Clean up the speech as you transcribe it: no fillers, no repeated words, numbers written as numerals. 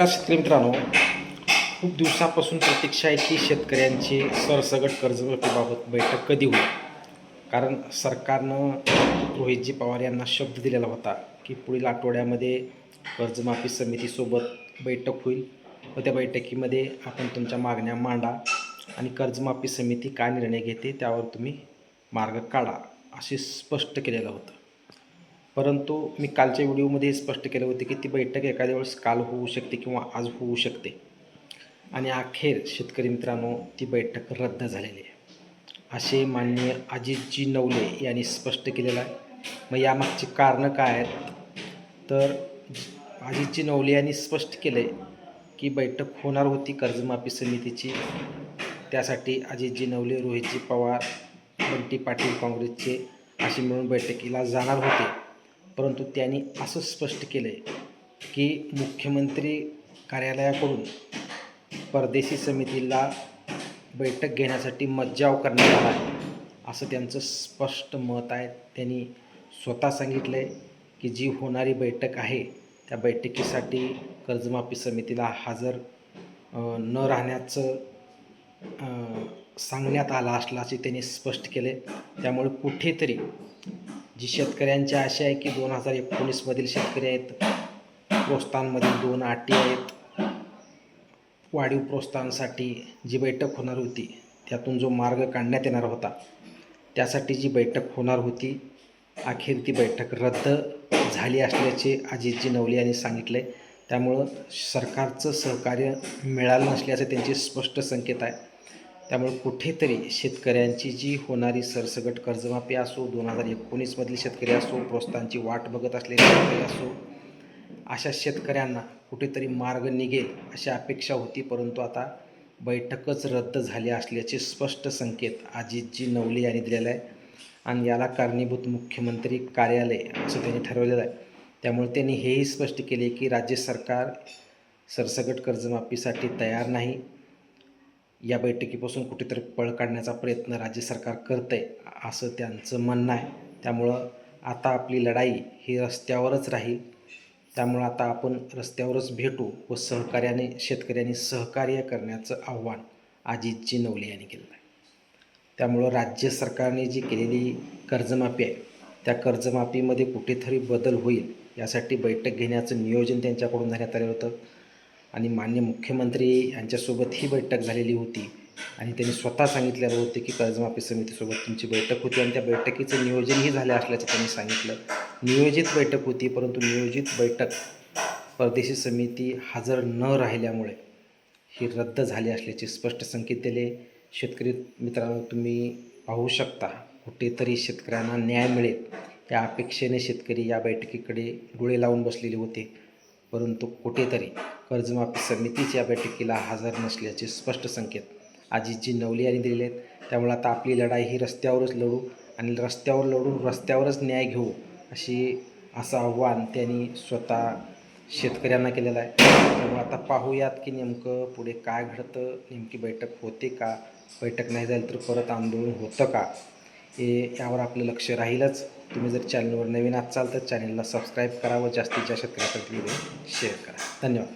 शेतकरी मित्रांनो, खूप दिवसापासून प्रतीक्षा आहे की शेतकऱ्यांची सरसकट कर्जमाफीबाबत बैठक कधी होईल. कारण सरकारनं रोहितजी पवार यांना शब्द दिलेला होता की पुढील आठवड्यामध्ये कर्जमाफी समितीसोबत बैठक होईल व त्या बैठकीमध्ये आपण तुमच्या मागण्या मांडा आणि कर्जमाफी समिती काय निर्णय घेते त्यावर तुम्ही मार्ग काढा असे स्पष्ट केलेलं होतं. परंतु मी कालच्या व्हिडिओमध्ये स्पष्ट केले होते की ती बैठक एखाद्या वेळेस काल होऊ शकते किंवा आज होऊ शकते. आणि अखेर शेतकरी मित्रांनो, ती बैठक रद्द झालेली आहे असे माननीय अजितजी नवले यांनी स्पष्ट केलेलं आहे. मग यामागची कारणं काय आहेत? तर अजितजी नवले यांनी स्पष्ट केलं आहे की बैठक होणार होती कर्जमाफी समितीची. त्यासाठी अजितजी नवले, रोहितजी पवार, बंटी पाटील काँग्रेसचे अशी मिळून बैठकीला जाणार होते. परंतु त्यांनी असं स्पष्ट केलं आहे की मुख्यमंत्री कार्यालयाकडून परदेशी समितीला बैठक घेण्यासाठी मज्जाव करण्यात आला आहे असं त्यांचं स्पष्ट मत आहे. त्यांनी स्वतः सांगितलं आहे की जी होणारी बैठक आहे त्या बैठकीसाठी कर्जमाफी समितीला हजर न राहण्याचं सांगण्यात आलं असल्याचे त्यांनी स्पष्ट केले. त्यामुळे कुठेतरी जी शेतकऱ्यांची आशा आहे की 2019मधील शेतकरी आहेत, प्रोत्साहनमधील 2 अटी आहेत. वाढीव प्रोत्साहनासाठी जी बैठक होणार होती त्यातून जो मार्ग काढण्यात येणार होता त्यासाठी जी बैठक होणार होती, अखेर ती बैठक रद्द झाली असल्याचे अजितजी नवले यांनी सांगितले. त्यामुळं सरकारचं सहकार्य मिळालं नसल्याचे त्यांचे स्पष्ट संकेत आहे. त्यामुळे कुठेतरी शेतकऱ्यांची जी होणारी सरसकट कर्जमाफी असो, 2019मधील शेतकरी असो, प्रोत्साहनाची वाट बघत असलेले शेतकरी असो, अशा शेतकऱ्यांना कुठेतरी मार्ग निघेल अशी अपेक्षा होती. परंतु आता बैठकच रद्द झाली असल्याचे स्पष्ट संकेत अजितजी नवले यांनी दिलेला आहे आणि याला कारणीभूत मुख्यमंत्री कार्यालय असं त्यांनी ठरवलेलं आहे. त्यामुळे त्यांनी हेही स्पष्ट केले की राज्य सरकार सरसकट कर्जमाफीसाठी तयार नाही. या बैठकीपासून कुठेतरी पळ काढण्याचा प्रयत्न राज्य सरकार करतं आहे असं त्यांचं म्हणणं आहे. त्यामुळं आता आपली लढाई ही रस्त्यावरच राहील. त्यामुळं आता आपण रस्त्यावरच भेटू व सहकार्याने शेतकऱ्यांनी सहकार्य करण्याचं आव्हान अजितजी नवले यांनी केलं आहे. त्यामुळं राज्य सरकारने जी केलेली कर्जमाफी आहे त्या कर्जमाफीमध्ये कुठेतरी बदल होईल यासाठी बैठक घेण्याचं नियोजन त्यांच्याकडून झाण्यात आलं होतं आणि माननीय मुख्यमंत्री यांच्यासोबत ही बैठक झालेली होती आणि त्यांनी स्वतः सांगितलेलं होतं की कर्जमाफी समितीसोबत तुमची बैठक होती आणि त्या बैठकीचं नियोजनही झालं असल्याचं त्यांनी सांगितलं. नियोजित बैठक होती, परंतु नियोजित बैठक परदेशी समिती हजर न राहिल्यामुळे ही रद्द झाली असल्याचे स्पष्ट संकेत दिले. शेतकरी मित्रांनो, तुम्ही पाहू शकता कुठेतरी शेतकऱ्यांना न्याय मिळेल या अपेक्षेने शेतकरी या बैठकीकडे डोळे लावून बसलेले होते. परंतु कुठेतरी कर्जमाफी समितीच्या या बैठकीला हजर नसल्याचे स्पष्ट संकेत अजितजी नवले यांनी दिलेले आहेत. त्यामुळे आता आपली लढाई ही रस्त्यावरच लढू आणि रस्त्यावर लढून रस्त्यावरच न्याय घेऊ असं आव्हान त्यांनी स्वतः शेतकऱ्यांना केलेलं आहे. त्यामुळे आता पाहूयात की नेमकं पुढे काय घडतं, नेमकी बैठक होते का, बैठक नाही झाली तर परत आंदोलन होतं का, हे यावर आपलं लक्ष राहीलच. तुम्ही जर चॅनलवर नवीन असाल तर चॅनलला सबस्क्राईब करा व जास्तीत जास्त शेतकऱ्यांपर्यंत व्हिडिओ शेअर करा. धन्यवाद.